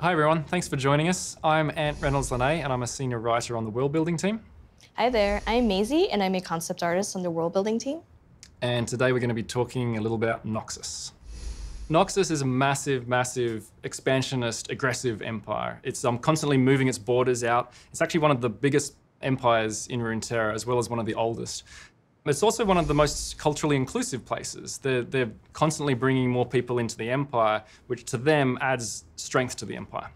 Hi everyone, thanks for joining us. I'm Ant Reynolds-Lene and I'm a senior writer on the world building team. Hi there, I'm Maisie and I'm a concept artist on the world building team. And today we're going to be talking a little about Noxus. Noxus is a massive, massive, expansionist, aggressive empire. It's constantly moving its borders out. It's actually one of the biggest empires in Runeterra, as well as one of the oldest. It's also one of the most culturally inclusive places. They're constantly bringing more people into the empire, which to them adds strength to the empire.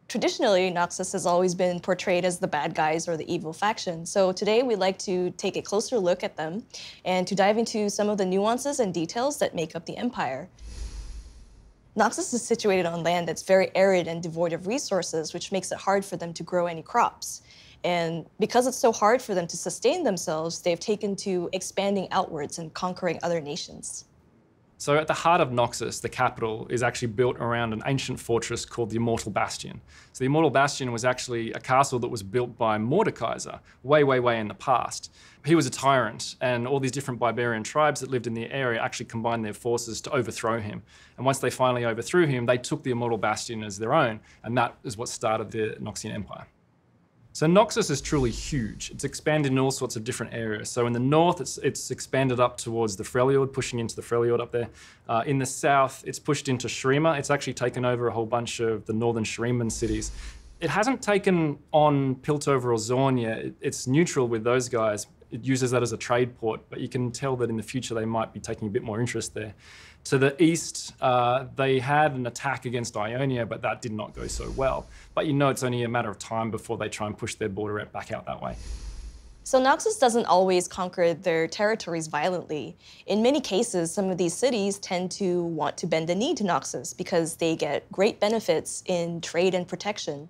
Traditionally, Noxus has always been portrayed as the bad guys or the evil faction. So today we'd like to take a closer look at them and to dive into some of the nuances and details that make up the empire. Noxus is situated on land that's very arid and devoid of resources, which makes it hard for them to grow any crops. And because it's so hard for them to sustain themselves, they've taken to expanding outwards and conquering other nations. So at the heart of Noxus, the capital, is actually built around an ancient fortress called the Immortal Bastion. So the Immortal Bastion was actually a castle that was built by Mordekaiser way, way, way in the past. He was a tyrant, and all these different barbarian tribes that lived in the area actually combined their forces to overthrow him. And once they finally overthrew him, they took the Immortal Bastion as their own, and that is what started the Noxian Empire. So Noxus is truly huge. It's expanded in all sorts of different areas. So in the north, it's expanded up towards the Freljord, pushing into the Freljord up there. In the south, it's pushed into Shurima. It's actually taken over a whole bunch of the northern Shuriman cities. It hasn't taken on Piltover or Zorn yet. It's neutral with those guys. It uses that as a trade port, but you can tell that in the future they might be taking a bit more interest there. To the east, they had an attack against Ionia, but that did not go so well. But you know it's only a matter of time before they try and push their border back out that way. So Noxus doesn't always conquer their territories violently. In many cases, some of these cities tend to want to bend the knee to Noxus because they get great benefits in trade and protection.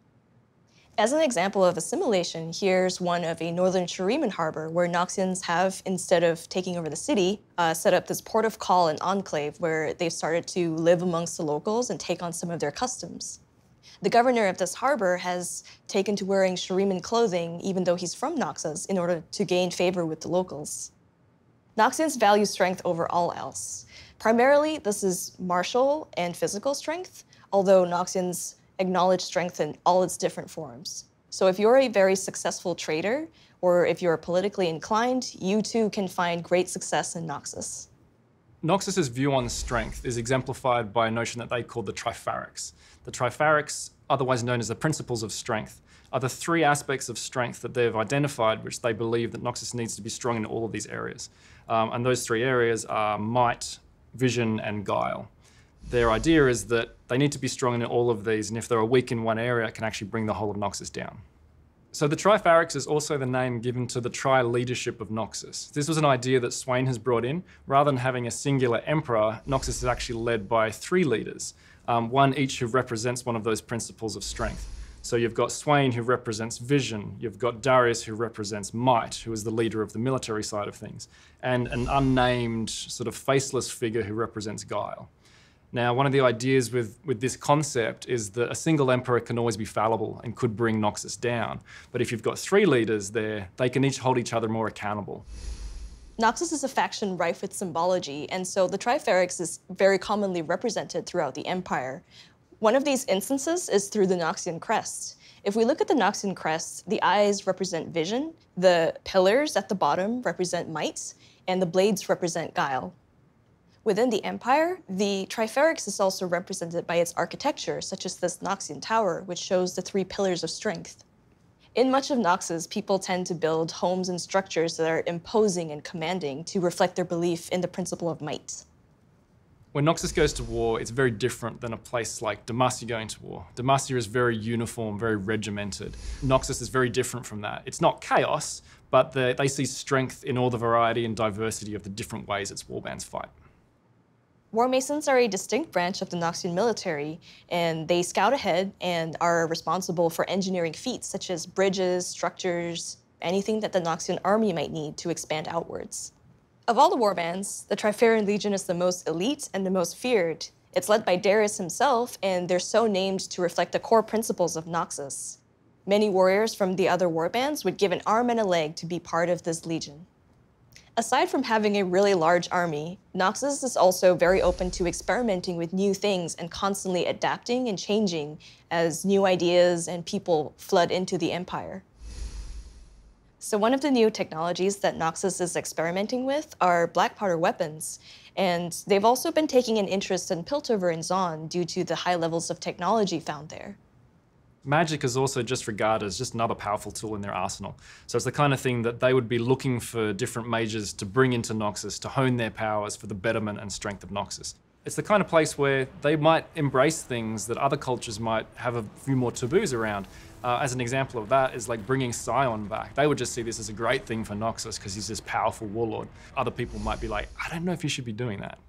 As an example of assimilation, here's one of a northern Shuriman harbor where Noxians have, instead of taking over the city, set up this port of call and enclave where they've started to live amongst the locals and take on some of their customs. The governor of this harbor has taken to wearing Shuriman clothing even though he's from Noxus in order to gain favor with the locals. Noxians value strength over all else. Primarily, this is martial and physical strength, although Noxians acknowledge strength in all its different forms. So if you're a very successful trader, or if you're politically inclined, you too can find great success in Noxus. Noxus's view on strength is exemplified by a notion that they call the Tripharics. The Tripharics, otherwise known as the principles of strength, are the three aspects of strength that they've identified which they believe that Noxus needs to be strong in all of these areas. And those three areas are might, vision, and guile. Their idea is that they need to be strong in all of these, and if they're weak in one area, it can actually bring the whole of Noxus down. So the Tripharics is also the name given to the tri-leadership of Noxus. This was an idea that Swain has brought in. Rather than having a singular emperor, Noxus is actually led by three leaders, one each who represents one of those principles of strength. So you've got Swain, who represents vision. You've got Darius, who represents might, who is the leader of the military side of things, and an unnamed, sort of faceless figure who represents guile. Now, one of the ideas with this concept is that a single emperor can always be fallible and could bring Noxus down. But if you've got three leaders there, they can each hold each other more accountable. Noxus is a faction rife with symbology, and so the Tripharics is very commonly represented throughout the empire. One of these instances is through the Noxian crest. If we look at the Noxian crest, the eyes represent vision, the pillars at the bottom represent might, and the blades represent guile. Within the empire, the Tripharics is also represented by its architecture, such as this Noxian tower, which shows the three pillars of strength. In much of Noxus, people tend to build homes and structures that are imposing and commanding to reflect their belief in the principle of might. When Noxus goes to war, it's very different than a place like Demacia going to war. Demacia is very uniform, very regimented. Noxus is very different from that. It's not chaos, but they see strength in all the variety and diversity of the different ways its warbands fight. War Masons are a distinct branch of the Noxian military, and they scout ahead and are responsible for engineering feats such as bridges, structures, anything that the Noxian army might need to expand outwards. Of all the warbands, the Trifarian Legion is the most elite and the most feared. It's led by Darius himself, and they're so named to reflect the core principles of Noxus. Many warriors from the other warbands would give an arm and a leg to be part of this legion. Aside from having a really large army, Noxus is also very open to experimenting with new things and constantly adapting and changing as new ideas and people flood into the empire. So one of the new technologies that Noxus is experimenting with are black powder weapons. And they've also been taking an interest in Piltover and Zaun due to the high levels of technology found there. Magic is also just regarded as just another powerful tool in their arsenal. So it's the kind of thing that they would be looking for different mages to bring into Noxus to hone their powers for the betterment and strength of Noxus. It's the kind of place where they might embrace things that other cultures might have a few more taboos around. As an example of that is like bringing Scion back. They would just see this as a great thing for Noxus because he's this powerful warlord. Other people might be like, I don't know if you should be doing that.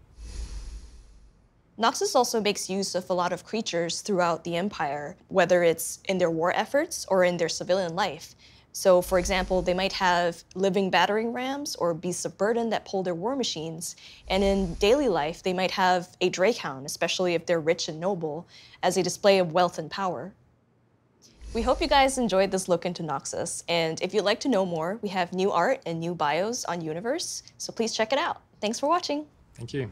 Noxus also makes use of a lot of creatures throughout the Empire, whether it's in their war efforts or in their civilian life. So, for example, they might have living battering rams or beasts of burden that pull their war machines. And in daily life, they might have a Drakehound, especially if they're rich and noble, as a display of wealth and power. We hope you guys enjoyed this look into Noxus. And if you'd like to know more, we have new art and new bios on Universe, so please check it out. Thanks for watching. Thank you.